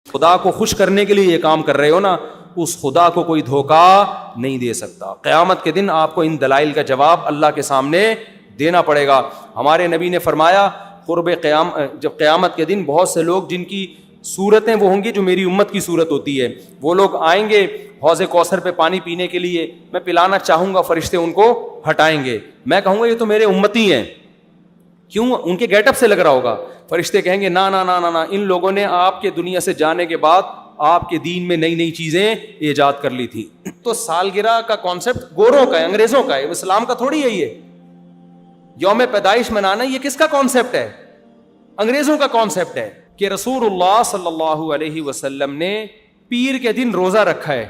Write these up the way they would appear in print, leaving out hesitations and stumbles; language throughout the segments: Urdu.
خدا کو خوش کرنے کے لیے یہ کام کر رہے ہو نا, اس خدا کو کوئی دھوکہ نہیں دے سکتا. قیامت کے دن آپ کو ان دلائل کا جواب اللہ کے سامنے دینا پڑے گا. ہمارے نبی نے فرمایا جب قیامت کے دن بہت سے لوگ جن کی صورتیں وہ ہوں گی جو میری امت کی صورت ہوتی ہے, وہ لوگ آئیں گے حوض کوثر پہ پانی پینے کے لیے, میں پلانا چاہوں گا, فرشتے ان کو ہٹائیں گے, میں کہوں گا یہ تو میرے امتی ہیں. کیوں؟ ان کے گیٹ اپ سے لگ رہا ہوگا. فرشتے کہیں گے نا نا نا نا نا, ان لوگوں نے آپ کے دنیا سے جانے کے بعد آپ کے دین میں نئی نئی چیزیں ایجاد کر لی تھی. تو سالگرہ کا کانسیپٹ گوروں کا ہے, انگریزوں کا ہے, اسلام کا تھوڑی ہے. یہ یوم پیدائش منانا یہ کس کا کانسیپٹ ہے؟ انگریزوں کا کانسیپٹ ہے. کہ رسول اللہ صلی اللہ علیہ وسلم نے پیر کے دن روزہ رکھا ہے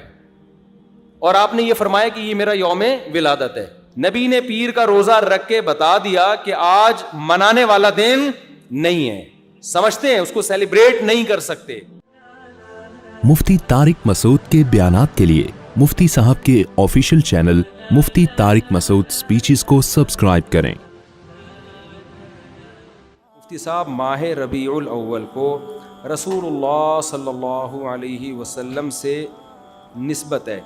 اور آپ نے یہ فرمایا کہ یہ میرا یوم ولادت ہے. نبی نے پیر کا روزہ رکھ کے بتا دیا کہ آج منانے والا دن نہیں ہے, سمجھتے ہیں اس کو سیلیبریٹ نہیں کر سکتے. مفتی طارق مسعود کے بیانات کے لیے مفتی صاحب کے آفیشیل چینل مفتی طارق مسعود سپیچز کو سبسکرائب کریں. مفتی صاحب ماہ ربیع الاول کو رسول اللہ صلی اللہ علیہ وسلم سے نسبت ہے.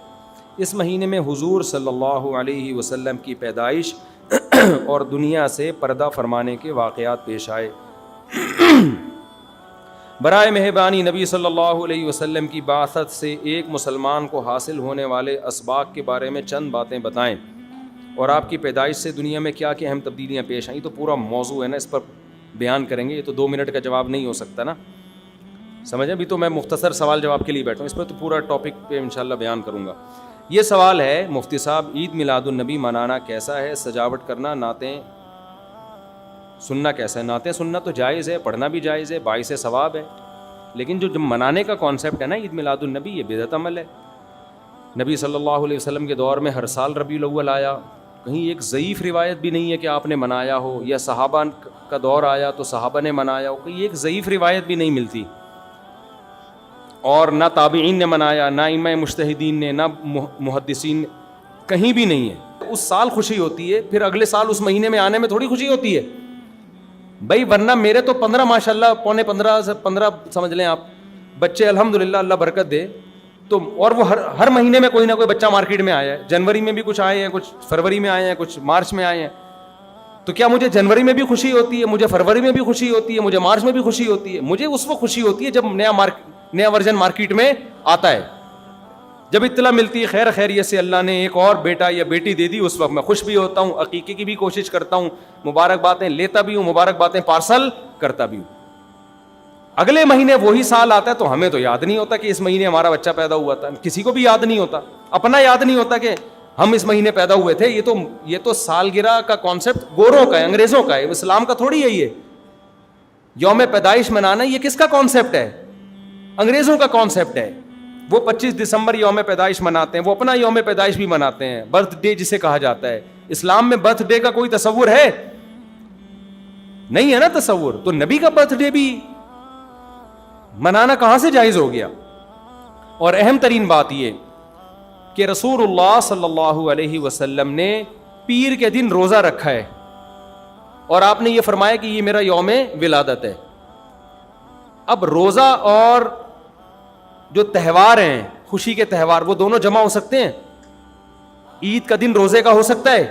اس مہینے میں حضور صلی اللہ علیہ وسلم کی پیدائش اور دنیا سے پردہ فرمانے کے واقعات پیش آئے. برائے مہربانی نبی صلی اللہ علیہ وسلم کی بعثت سے ایک مسلمان کو حاصل ہونے والے اسباق کے بارے میں چند باتیں بتائیں, اور آپ کی پیدائش سے دنیا میں کیا کیا اہم تبدیلیاں پیش آئیں. تو پورا موضوع ہے نا, اس پر بیان کریں گے, یہ تو 2 منٹ کا جواب نہیں ہو سکتا نا, سمجھیں. ابھی تو میں مختصر سوال جواب کے لیے بیٹھا ہوں, اس پر تو پورا ٹاپک پہ انشاءاللہ بیان کروں گا. یہ سوال ہے مفتی صاحب, عید میلاد النبی منانا کیسا ہے؟ سجاوٹ کرنا, نعتیں سننا کیسا ہے؟ نعتیں سننا تو جائز ہے, پڑھنا بھی جائز ہے, باعث ثواب ہے, لیکن جو منانے کا کانسیپٹ ہے نا عید میلاد النبی, یہ بدعت عمل ہے. نبی صلی اللہ علیہ وسلم کے دور میں ہر سال ربیع الاول آیا, کہیں ایک ضعیف روایت بھی نہیں ہے کہ آپ نے منایا ہو, یا صحابہ کا دور آیا تو صحابہ نے منایا ہو, کہیں ایک ضعیف روایت بھی نہیں ملتی. اور نہ تابعین نے منایا, نہ ائمہ مجتہدین نے, نہ محدثین, کہیں بھی نہیں ہے. اس سال خوشی ہوتی ہے, پھر اگلے سال اس مہینے میں آنے میں تھوڑی خوشی ہوتی ہے بھائی. ورنہ میرے تو 15 ماشاءاللہ 15 سمجھ لیں آپ بچے, الحمدللہ اللہ برکت دے, تو اور وہ ہر مہینے میں کوئی نہ کوئی بچہ مارکیٹ میں آیا ہے. جنوری میں بھی کچھ آئے ہیں, کچھ فروری میں آئے ہیں, کچھ مارچ میں آئے ہیں. تو کیا مجھے جنوری میں بھی خوشی ہوتی ہے, مجھے فروری میں بھی خوشی ہوتی ہے, مجھے مارچ میں بھی خوشی ہوتی ہے؟ مجھے اس وقت خوشی ہوتی ہے جب نیا ورژن مارکیٹ میں آتا ہے, جب اطلاع ملتی ہے خیر خیریت سے اللہ نے ایک اور بیٹا یا بیٹی دے دی, اس وقت میں خوش بھی ہوتا ہوں, عقیقے کی بھی کوشش کرتا ہوں, مبارک باتیں لیتا بھی ہوں, مبارک باتیں پارسل کرتا بھی ہوں. اگلے مہینے وہی سال آتا ہے تو ہمیں تو یاد نہیں ہوتا کہ اس مہینے ہمارا بچہ پیدا ہوا تھا, کسی کو بھی یاد نہیں ہوتا, اپنا یاد نہیں ہوتا کہ ہم اس مہینے پیدا ہوئے تھے. یہ تو سالگرہ کا کانسیپٹ گوروں کا ہے, انگریزوں کا ہے, اسلام کا تھوڑی ہے. یہ یوم پیدائش منانا یہ کس کا کانسیپٹ ہے؟ انگریزوں کا کانسیپٹ ہے. وہ 25 دسمبر یوم پیدائش مناتے ہیں, وہ اپنا یوم پیدائش بھی مناتے ہیں, برتھ ڈے جسے کہا جاتا ہے. اسلام میں برتھ ڈے کا کوئی تصور ہے نہیں ہے نا تصور, تو نبی کا برتھ ڈے بھی منانا کہاں سے جائز ہو گیا؟ اور اہم ترین بات یہ کہ رسول اللہ صلی اللہ علیہ وسلم نے پیر کے دن روزہ رکھا ہے اور آپ نے یہ فرمایا کہ یہ میرا یوم ولادت ہے. اب روزہ اور جو تہوار ہیں, خوشی کے تہوار, وہ دونوں جمع ہو سکتے ہیں؟ عید کا دن روزے کا ہو سکتا ہے؟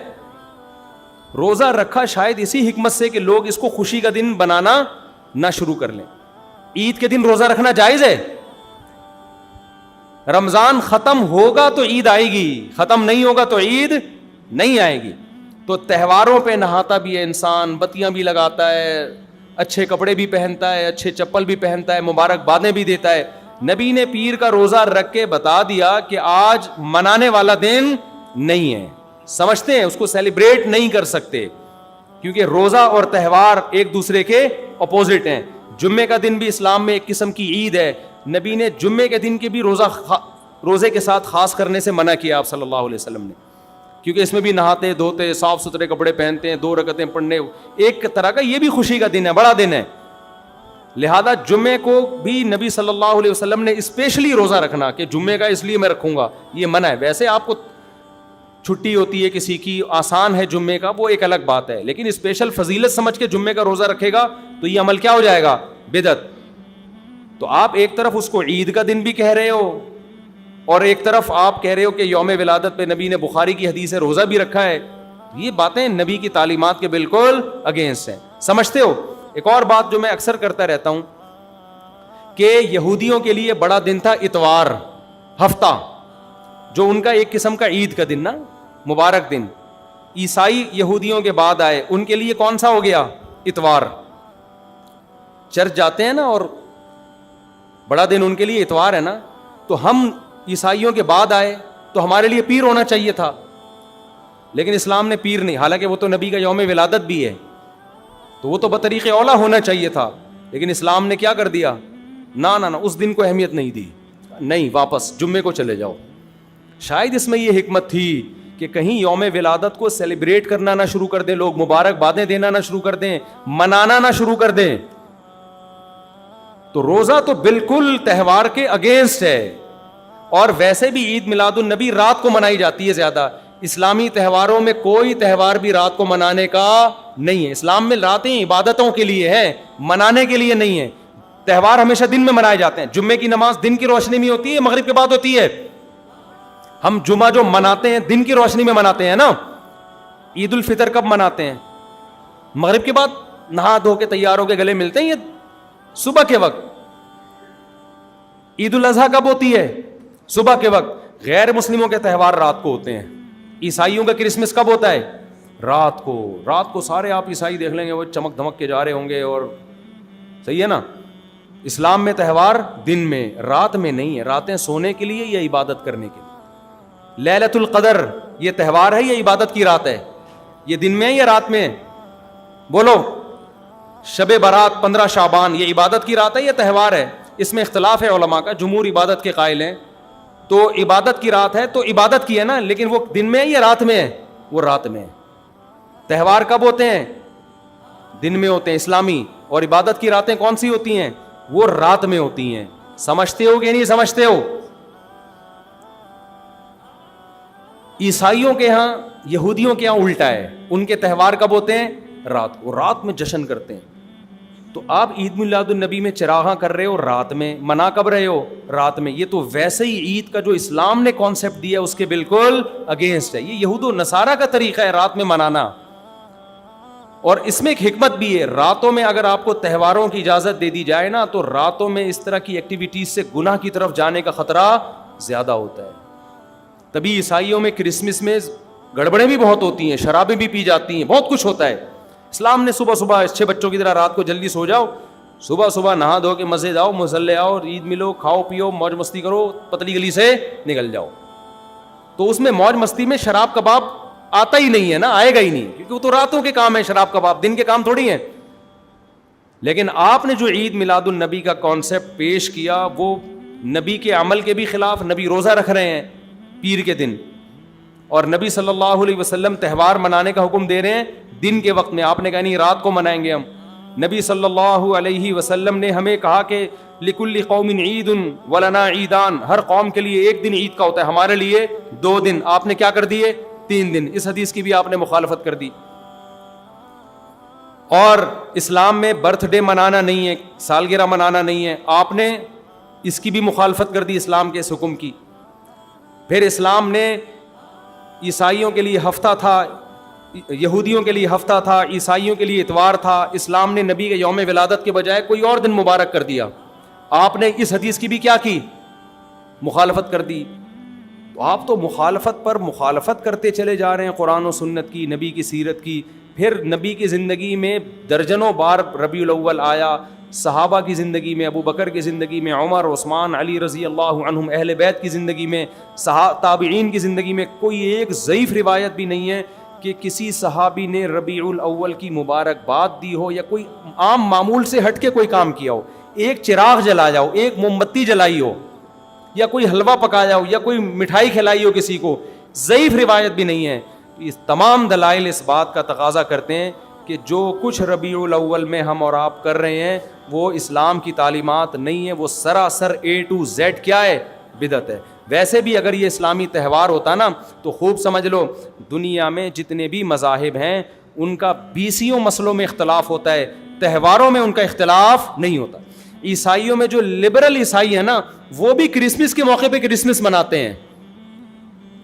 روزہ رکھا شاید اسی حکمت سے کہ لوگ اس کو خوشی کا دن بنانا نہ شروع کر لیں. عید کے دن روزہ رکھنا جائز ہے. رمضان ختم ہوگا تو عید آئے گی, ختم نہیں ہوگا تو عید نہیں آئے گی. تو تہواروں پہ نہاتا بھی ہے انسان, بتیاں بھی لگاتا ہے, اچھے کپڑے بھی پہنتا ہے, اچھے چپل بھی پہنتا ہے, مبارک بادیں بھی دیتا ہے. نبی نے پیر کا روزہ رکھ کے بتا دیا کہ آج منانے والا دن نہیں ہے. سمجھتے ہیں, اس کو سیلیبریٹ نہیں کر سکتے کیونکہ روزہ اور تہوار ایک دوسرے کے اپوزٹ ہیں. جمعے کا دن بھی اسلام میں ایک قسم کی عید ہے. نبی نے جمعے کے دن کے بھی روزے کے ساتھ خاص کرنے سے منع کیا آپ صلی اللہ علیہ وسلم نے, کیونکہ اس میں بھی نہاتے دھوتے, صاف ستھرے کپڑے پہنتے ہیں, 2 رکعتیں پڑھنے, ایک طرح کا یہ بھی خوشی کا دن ہے, بڑا دن ہے. لہذا جمعے کو بھی نبی صلی اللہ علیہ وسلم نے اسپیشلی روزہ رکھنا کہ جمعے کا اس لیے میں رکھوں گا, یہ منع ہے. ویسے آپ کو چھٹی ہوتی ہے کسی کی, آسان ہے جمعے کا, وہ ایک الگ بات ہے, لیکن اسپیشل فضیلت سمجھ کے جمعے کا روزہ رکھے گا تو یہ عمل کیا ہو جائے گا؟ بدعت. تو آپ ایک طرف اس کو عید کا دن بھی کہہ رہے ہو اور ایک طرف آپ کہہ رہے ہو کہ یوم ولادت پہ نبی نے بخاری کی حدیث ہے روزہ بھی رکھا ہے. یہ باتیں نبی کی تعلیمات کے بالکل اگینسٹ ہیں. سمجھتے ہو؟ ایک اور بات جو میں اکثر کرتا رہتا ہوں کہ یہودیوں کے لیے بڑا دن تھا اتوار, ہفتہ, جو ان کا ایک قسم کا عید کا دن نا, مبارک دن. عیسائی یہودیوں کے بعد آئے, ان کے لیے کون سا ہو گیا؟ اتوار. چرچ جاتے ہیں نا اور بڑا دن ان کے لیے اتوار ہے نا, تو ہم عیسائیوں کے بعد آئے تو ہمارے لیے پیر ہونا چاہیے تھا, لیکن اسلام نے پیر نہیں, حالانکہ وہ تو نبی کا یوم ولادت بھی ہے, تو وہ تو بطریق اولا ہونا چاہیے تھا, لیکن اسلام نے کیا کر دیا؟ نہ اس دن کو اہمیت نہیں دی, نہیں, واپس جمعے کو چلے جاؤ. شاید اس میں یہ حکمت تھی کہ کہیں یوم ولادت کو سیلیبریٹ کرنا نہ شروع کر دیں لوگ, مبارک بادیں دینا نہ شروع کر دیں, منانا نہ شروع کر دیں. تو روزہ تو بالکل تہوار کے اگینسٹ ہے, اور ویسے بھی عید میلاد النبی رات کو منائی جاتی ہے زیادہ. اسلامی تہواروں میں کوئی تہوار بھی رات کو منانے کا نہیں ہے. اسلام میں راتیں عبادتوں کے لیے ہے, منانے کے لیے نہیں ہے. تہوار ہمیشہ دن میں منائے جاتے ہیں. جمعے کی نماز دن کی روشنی میں ہوتی ہے, مغرب کے بعد ہوتی ہے. ہم جمعہ جو مناتے ہیں دن کی روشنی میں مناتے ہیں نا. عید الفطر کب مناتے ہیں؟ مغرب کے بعد نہا دھو کے تیار ہو کے گلے ملتے ہیں, یہ صبح کے وقت. عید الاضحیٰ کب ہوتی ہے؟ صبح کے وقت. غیر مسلموں کے تہوار رات کو ہوتے ہیں. عیسائیوں کا کرسمس کب ہوتا ہے؟ رات کو. رات کو سارے آپ عیسائی دیکھ لیں گے وہ چمک دھمک کے جا رہے ہوں گے, اور صحیح ہے نا. اسلام میں تہوار دن میں, رات میں نہیں ہے. راتیں سونے کے لیے یا عبادت کرنے کے لیے. لیلۃ القدر یہ تہوار ہے یا عبادت کی رات ہے؟ یہ دن میں ہے یا رات میں؟ بولو. شب برات 15 شعبان یہ عبادت کی رات ہے یا تہوار ہے؟ اس میں اختلاف ہے علماء کا. جمہور عبادت کے قائل ہیں, تو عبادت کی رات ہے تو عبادت کی ہے نا, لیکن وہ دن میں ہے یا رات میں ہے؟ وہ رات میں ہے. تہوار کب ہوتے ہیں؟ دن میں ہوتے ہیں اسلامی, اور عبادت کی راتیں کون سی ہوتی ہیں؟ وہ رات میں ہوتی ہیں. سمجھتے ہو کہ نہیں سمجھتے ہو؟ عیسائیوں کے ہاں, یہودیوں کے ہاں الٹا ہے. ان کے تہوار کب ہوتے ہیں؟ رات کو. رات میں جشن کرتے ہیں. تو آپ عید میلاد النبی میں چراغاں کر رہے ہو رات میں, منا کب رہے ہو؟ رات میں. یہ تو ویسے ہی عید کا جو اسلام نے کانسیپٹ دیا اس کے بالکل اگینسٹ ہے. یہ یہود و نصارہ کا طریقہ ہے رات میں منانا. اور اس میں ایک حکمت بھی ہے, راتوں میں اگر آپ کو تہواروں کی اجازت دے دی جائے نا, تو راتوں میں اس طرح کی ایکٹیویٹیز سے گناہ کی طرف جانے کا خطرہ زیادہ ہوتا ہے. تبھی عیسائیوں میں کرسمس میں گڑبڑیں بھی بہت ہوتی ہیں, شرابیں بھی پی جاتی ہیں, بہت کچھ ہوتا ہے. اسلام نے صبح صبح اچھے بچوں کی طرح رات کو جلدی سو جاؤ, صبح صبح نہا دھو کے مسجد آؤ, مصلی آؤ, عید ملو, کھاؤ پیو, موج مستی کرو, پتلی گلی سے نکل جاؤ. تو اس میں موج مستی میں شراب کباب آتا ہی نہیں ہے نا, آئے گا ہی نہیں, کیونکہ وہ تو راتوں کے کام ہے. شراب کباب دن کے کام تھوڑی ہیں. لیکن آپ نے جو عید میلاد النبی کا کانسیپٹ پیش کیا وہ نبی کے عمل کے بھی خلاف. نبی روزہ رکھ رہے ہیں پیر کے دن, اور نبی صلی اللہ علیہ وسلم تہوار منانے کا حکم دے رہے ہیں دن کے وقت میں. آپ نے کہا نہیں رات کو منائیں گے ہم. نبی صلی اللہ علیہ وسلم نے ہمیں کہا کہ لکل قوم عید ولنا عیدان, ہر قوم کے لیے ایک دن عید کا ہوتا ہے, ہمارے لیے 2 دن. آپ نے کیا کر دیے؟ 3 دن. اس حدیث کی بھی آپ نے مخالفت کر دی. اور اسلام میں برتھ ڈے منانا نہیں ہے, سالگرہ منانا نہیں ہے, آپ نے اس کی بھی مخالفت کر دی اسلام کے اس حکم کی. پھر اسلام نے عیسائیوں کے لیے ہفتہ تھا, یہودیوں کے لیے ہفتہ تھا, عیسائیوں کے لیے اتوار تھا. اسلام نے نبی کے یوم ولادت کے بجائے کوئی اور دن مبارک کر دیا. آپ نے اس حدیث کی بھی کیا کی؟ مخالفت کر دی. تو آپ تو مخالفت پر مخالفت کرتے چلے جا رہے ہیں قرآن و سنت کی, نبی کی سیرت کی. پھر نبی کی زندگی میں درجنوں بار ربیع الاول آیا, صحابہ کی زندگی میں, ابو بکر کی زندگی میں, عمر, عثمان, علی رضی اللہ عنہم, اہل بیت کی زندگی میں, تابعین کی زندگی میں کوئی ایک ضعیف روایت بھی نہیں ہے کہ کسی صحابی نے ربیع الاول کی مبارکباد دی ہو یا کوئی عام معمول سے ہٹ کے کوئی کام کیا ہو. ایک چراغ جلایا ہو, ایک موم بتی جلائی ہو, یا کوئی حلوہ پکایا ہو, یا کوئی مٹھائی کھلائی ہو کسی کو, ضعیف روایت بھی نہیں ہے. اس تمام دلائل اس بات کا تقاضا کرتے ہیں کہ جو کچھ ربیع الاول میں ہم اور آپ کر رہے ہیں وہ اسلام کی تعلیمات نہیں ہے, وہ سراسر A to Z کیا ہے؟ بدعت ہے. ویسے بھی اگر یہ اسلامی تہوار ہوتا نا تو خوب سمجھ لو دنیا میں جتنے بھی مذاہب ہیں ان کا 20 مسئلوں میں اختلاف ہوتا ہے, تہواروں میں ان کا اختلاف نہیں ہوتا. عیسائیوں میں جو لبرل عیسائی ہیں نا, وہ بھی کرسمس کے موقع پہ کرسمس مناتے ہیں,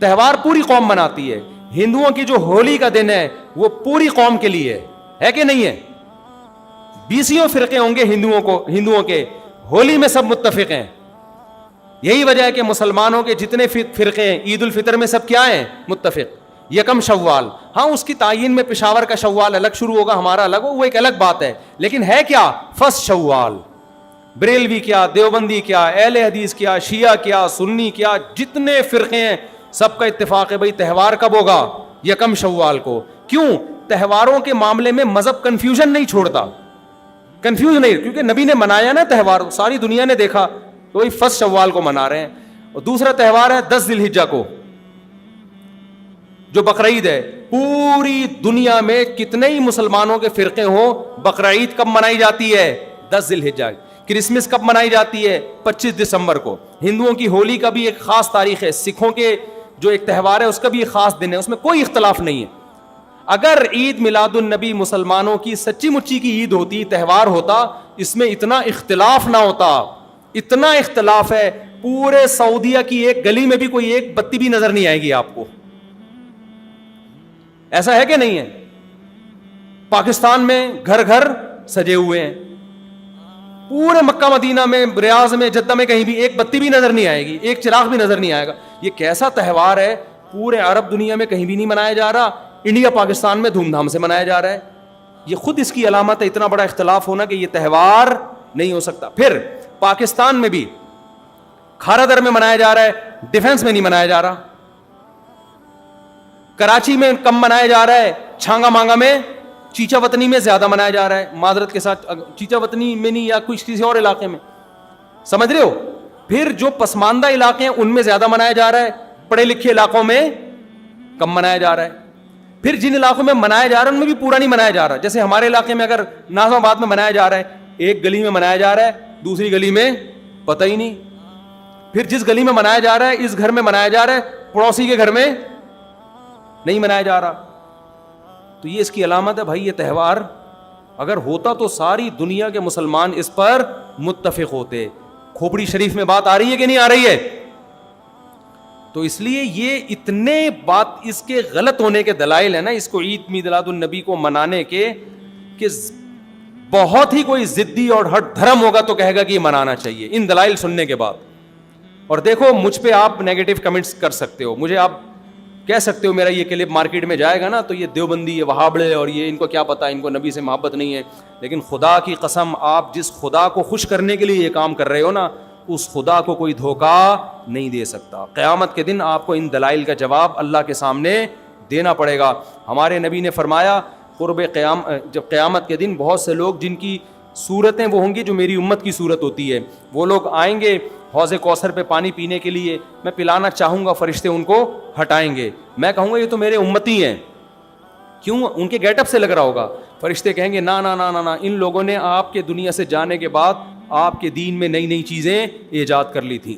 تہوار پوری قوم مناتی ہے. ہندوؤں کی جو ہولی کا دن ہے وہ پوری قوم کے لیے ہے کہ نہیں ہے؟ 20 فرقے ہوں گے ہندوؤں کے, ہولی میں سب متفق ہیں. یہی وجہ ہے کہ مسلمانوں کے جتنے فرقے ہیں عید الفطر میں سب کیا ہیں؟ متفق. یکم شوال, ہاں اس کی تعین میں پشاور کا شوال الگ شروع ہوگا, ہمارا الگ ہو, وہ ایک الگ بات ہے, لیکن ہے کیا؟ فرسٹ شوال. بریلوی کیا, دیوبندی کیا, اہل حدیث کیا, شیعہ کیا, سنی کیا, جتنے فرقے ہیں سب کا اتفاق ہے بھائی تہوار کب ہوگا؟ یکم شوال کو. کیوں؟ تہواروں کے معاملے میں مذہب کنفیوژن نہیں چھوڑتا, کنفیوز نہیں, کیونکہ نبی نے منایا نا تہوار, ساری دنیا نے دیکھا, تو وہی فرسٹ شوال کو منا رہے ہیں. اور دوسرا تہوار ہے 10 ذی الحجہ کو, جو بقرعید ہے. پوری دنیا میں کتنے ہی مسلمانوں کے فرقے ہوں, بقرعید کب منائی جاتی ہے؟ 10 ذی الحجہ. کرسمس کب منائی جاتی ہے؟ 25 دسمبر کو. ہندوؤں کی ہولی کا بھی ایک خاص تاریخ ہے, سکھوں کے جو ایک تہوار ہے اس کا بھی ایک خاص دن ہے, اس میں کوئی اختلاف نہیں ہے. اگر عید میلاد النبی مسلمانوں کی سچی مچی کی عید ہوتی, تہوار ہوتا, اس میں اتنا اختلاف نہ ہوتا. اتنا اختلاف ہے, پورے سعودیہ کی ایک گلی میں بھی کوئی ایک بتی بھی نظر نہیں آئے گی آپ کو. ایسا ہے کہ نہیں ہے؟ پاکستان میں گھر گھر سجے ہوئے ہیں, پورے مکہ مدینہ میں, ریاض میں, جدہ میں کہیں بھی ایک بتی بھی نظر نہیں آئے گی, ایک چراغ بھی نظر نہیں آئے گا. یہ کیسا تہوار ہے؟ پورے عرب دنیا میں کہیں بھی نہیں منایا جا رہا, انڈیا پاکستان میں دھوم دھام سے منایا جا رہا ہے. یہ خود اس کی علامت ہے, اتنا بڑا اختلاف ہونا کہ یہ تہوار نہیں ہو سکتا. پھر پاکستان میں بھی کھارا در میں منایا جا رہا ہے, ڈیفنس میں نہیں منایا جا رہا. کراچی میں کم منایا جا رہا ہے, چھانگا مانگا میں, چیچا وطنی میں زیادہ منایا جا رہا ہے. معذرت کے ساتھ, چیچا وطنی میں نہیں, یا کسی اور علاقے میں, سمجھ رہے ہو. پھر جو پسماندہ علاقے ہیں ان میں زیادہ منایا جا رہا ہے, پڑھے لکھے علاقوں میں کم منایا جا رہا ہے. پھر جن علاقوں میں منایا جا رہا ہے ان میں بھی پورا نہیں منایا جا رہا. جیسے ہمارے علاقے میں اگر ناظم آباد میں منایا جا رہا ہے, ایک گلی میں منایا جا رہا ہے, دوسری گلی میں پتہ ہی نہیں. پھر جس گلی میں منایا جا رہا ہے, اس گھر میں منایا جا رہا ہے, پڑوسی کے گھر میں نہیں منایا جا رہا. تو یہ اس کی علامت ہے بھائی, یہ تہوار اگر ہوتا تو ساری دنیا کے مسلمان اس پر متفق ہوتے. کھوپڑی شریف میں بات آ رہی ہے کہ نہیں آ رہی ہے؟ تو اس لیے یہ اتنے بات اس کے غلط ہونے کے دلائل ہیں نا, اس کو عید میلاد النبی کو منانے کے, کہ بہت ہی کوئی ضدی اور ہٹ دھرم ہوگا تو کہے گا کہ یہ منانا چاہیے ان دلائل سننے کے بعد. اور دیکھو مجھ پہ آپ نیگیٹو کمنٹس کر سکتے ہو, مجھے آپ کہہ سکتے ہو میرا یہ کلپ مارکیٹ میں جائے گا نا تو یہ دیوبندی, یہ وہابڑے, اور یہ ان کو کیا پتا, ان کو نبی سے محبت نہیں ہے. لیکن خدا کی قسم, آپ جس خدا کو خوش کرنے کے لیے یہ کام کر رہے ہو نا, اس خدا کو کوئی دھوکہ نہیں دے سکتا. قیامت کے دن آپ کو ان دلائل کا جواب اللہ کے سامنے دینا پڑے گا. ہمارے نبی نے فرمایا جب قیامت کے دن بہت سے لوگ جن کی صورتیں وہ ہوں گی جو میری امت کی صورت ہوتی ہے, وہ لوگ آئیں گے حوض کوثر پہ پانی پینے کے لیے, میں پلانا چاہوں گا, فرشتے ان کو ہٹائیں گے, میں کہوں گا یہ تو میرے امتی ہیں. کیوں؟ ان کے گیٹ اپ سے لگ رہا ہوگا. فرشتے کہیں گے نا نا نا نا نا, ان لوگوں نے آپ کے دنیا سے جانے کے بعد آپ کے دین میں نئی نئی چیزیں ایجاد کر لی تھیں.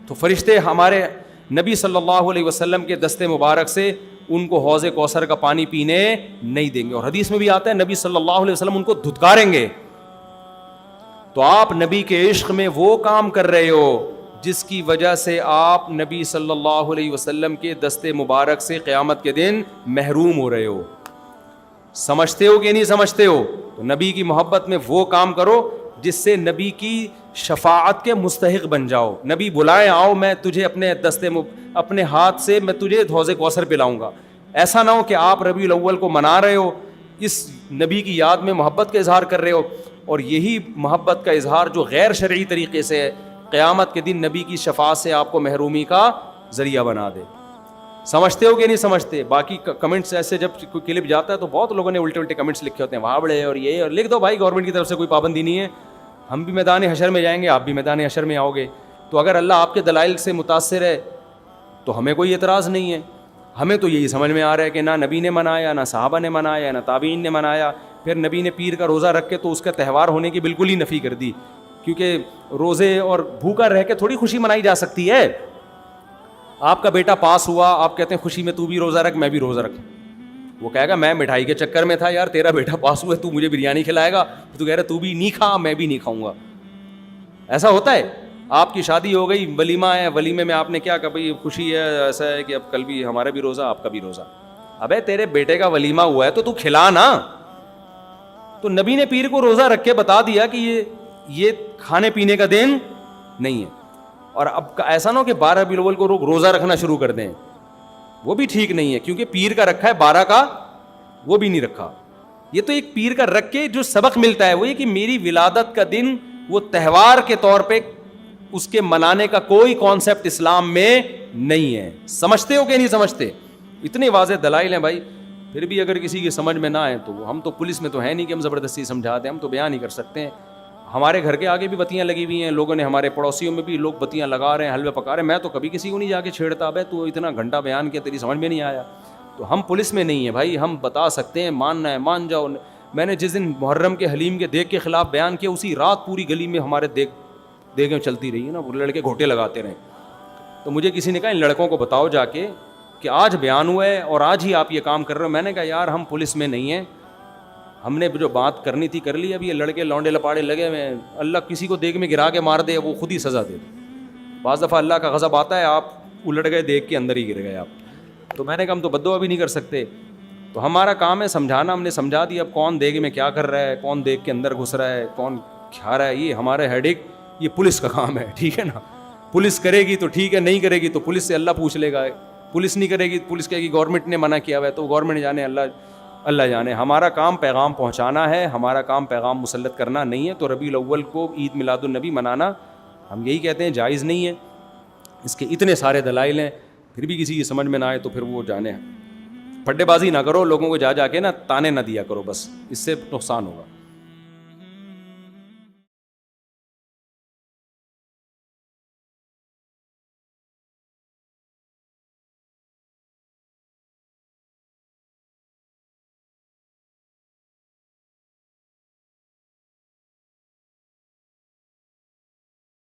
تو فرشتے ہمارے نبی صلی اللہ علیہ وسلم کے دستے مبارک سے ان کو حوض کوثر کا پانی پینے نہیں دیں گے. اور حدیث میں بھی آتا ہے نبی صلی اللہ علیہ وسلم ان کو دھتکاریں گے. تو آپ نبی کے عشق میں وہ کام کر رہے ہو جس کی وجہ سے آپ نبی صلی اللہ علیہ وسلم کے دستے مبارک سے قیامت کے دن محروم ہو رہے ہو. سمجھتے ہو کہ نہیں سمجھتے ہو؟ تو نبی کی محبت میں وہ کام کرو جس سے نبی کی شفاعت کے مستحق بن جاؤ. نبی بلائیں, آؤ میں تجھے اپنے ہاتھ سے میں تجھے حوض کوثر پلاؤں گا. ایسا نہ ہو کہ آپ ربیع الاول کو منا رہے ہو, اس نبی کی یاد میں محبت کا اظہار کر رہے ہو, اور یہی محبت کا اظہار جو غیر شرعی طریقے سے ہے, قیامت کے دن نبی کی شفاعت سے آپ کو محرومی کا ذریعہ بنا دے. سمجھتے ہو کہ نہیں سمجھتے؟ باقی کمنٹس ایسے جب کوئی کلپ جاتا ہے تو بہت لوگوں نے الٹے الٹے کمنٹس لکھے ہوتے ہیں, وہاں بڑے اور یہ, اور لکھ دو بھائی, گورنمنٹ کی طرف سے کوئی پابندی نہیں ہے, ہم بھی میدان حشر میں جائیں گے, آپ بھی میدان حشر میں آؤ گے. تو اگر اللہ آپ کے دلائل سے متاثر ہے تو ہمیں کوئی اعتراض نہیں ہے. ہمیں تو یہی سمجھ میں آ رہا ہے کہ نہ نبی نے منایا, نہ صحابہ نے منایا, نہ تابعین نے منایا. پھر نبی نے پیر کا روزہ رکھ کے تو اس کا تہوار ہونے کی بالکل ہی نفی کر دی, کیونکہ روزے اور بھوکا رہ کے تھوڑی خوشی منائی جا سکتی ہے. آپ کا بیٹا پاس ہوا, آپ کہتے ہیں خوشی میں تو بھی روزہ رکھ, میں بھی روزہ رکھ, وہ کہے گا میں مٹھائی کے چکر میں تھا یار, تیرا بیٹا پاس ہوا ہے, تو مجھے بریانی کھلائے گا, تو کہہ رہا تو بھی نہیں کھا, میں بھی نہیں کھاؤں گا. ایسا ہوتا ہے. آپ کی شادی ہو گئی, ولیمہ ہے, ولیمے میں آپ نے کیا کہا بھائی خوشی ہے, ایسا ہے کہ اب کل بھی ہمارا بھی روزہ, آپ کا بھی روزہ. ابے تیرے بیٹے کا ولیمہ ہوا ہے تو کھلا نا. تو نبی نے پیر کو روزہ رکھ کے بتا دیا کہ یہ کھانے پینے کا دن نہیں ہے. اور اب ایسا نہ ہو کہ 12 ربیع الاول کو روزہ رکھنا شروع کر دیں, وہ بھی ٹھیک نہیں ہے, کیونکہ پیر کا رکھا ہے 12 کا وہ بھی نہیں رکھا. یہ تو ایک پیر کا رکھ کے جو سبق ملتا ہے وہ یہ کہ میری ولادت کا دن وہ تہوار کے طور پہ اس کے منانے کا کوئی کانسیپٹ اسلام میں نہیں ہے. سمجھتے ہو کہ نہیں سمجھتے؟ اتنے واضح دلائل ہیں بھائی. پھر بھی اگر کسی کی سمجھ میں نہ آئے تو ہم تو پولیس میں تو ہے نہیں کہ ہم زبردستی سمجھاتے ہیں, ہم تو بیان نہیں کر سکتے ہیں. ہمارے گھر کے آگے بھی بتیاں لگی ہوئی ہیں, لوگوں نے ہمارے پڑوسیوں میں بھی لوگ بتیاں لگا رہے ہیں, حلوے پکا رہے ہیں. میں تو کبھی کسی کو نہیں جا کے چھیڑتا, بھائی تو اتنا گھنٹہ بیان کیا تیری سمجھ میں نہیں آیا. تو ہم پولیس میں نہیں ہیں بھائی, ہم بتا سکتے ہیں, ماننا ہے مان جاؤ. میں نے جس دن محرم کے حلیم کے دیگ کے خلاف بیان کیا, اسی رات پوری گلی میں ہمارے دیگیں چلتی رہی نا, لڑکے گھوٹے لگاتے رہے. تو مجھے کسی نے کہا ان لڑکوں کو بتاؤ جا کے کہ آج بیان ہوا ہے اور آج ہی آپ یہ کام کر رہے ہو. میں نے کہا یار ہم پولیس میں نہیں ہیں, ہم نے جو بات کرنی تھی کر لی. اب یہ لڑکے لونڈے لپاڑے لگے ہوئے ہیں, اللہ کسی کو دیگ میں گرا کے مار دے وہ خود ہی سزا دے دے. بعض دفعہ اللہ کا غضب آتا ہے, آپ الٹ گئے دیگ کے اندر ہی گر گئے آپ. تو میں نے کہا ہم تو بددعا بھی نہیں کر سکتے, تو ہمارا کام ہے سمجھانا. ہم نے سمجھا دیا. اب کون دیگ میں کیا کر رہا ہے, کون دیگ کے اندر گھس رہا ہے, کون کھا رہا ہے, یہ ہمارے ہیڈک, یہ پولیس کا کام ہے, ٹھیک ہے نا. پولیس کرے گی تو ٹھیک ہے, نہیں کرے گی تو پولیس سے اللہ پوچھ لے گا. پولیس نہیں کرے گی, پولیس کہے گی گورنمنٹ نے منع کیا ہوا ہے, تو گورنمنٹ جانے, اللہ جانے. ہمارا کام پیغام پہنچانا ہے, ہمارا کام پیغام مسلط کرنا نہیں ہے. تو ربیع الاول کو عید میلاد النبی منانا ہم یہی کہتے ہیں جائز نہیں ہے. اس کے اتنے سارے دلائل ہیں, پھر بھی کسی کی سمجھ میں نہ آئے تو پھر وہ جانے. پھڈے بازی نہ کرو, لوگوں کو جا کے نا تانے نہ دیا کرو, بس اس سے نقصان ہوگا.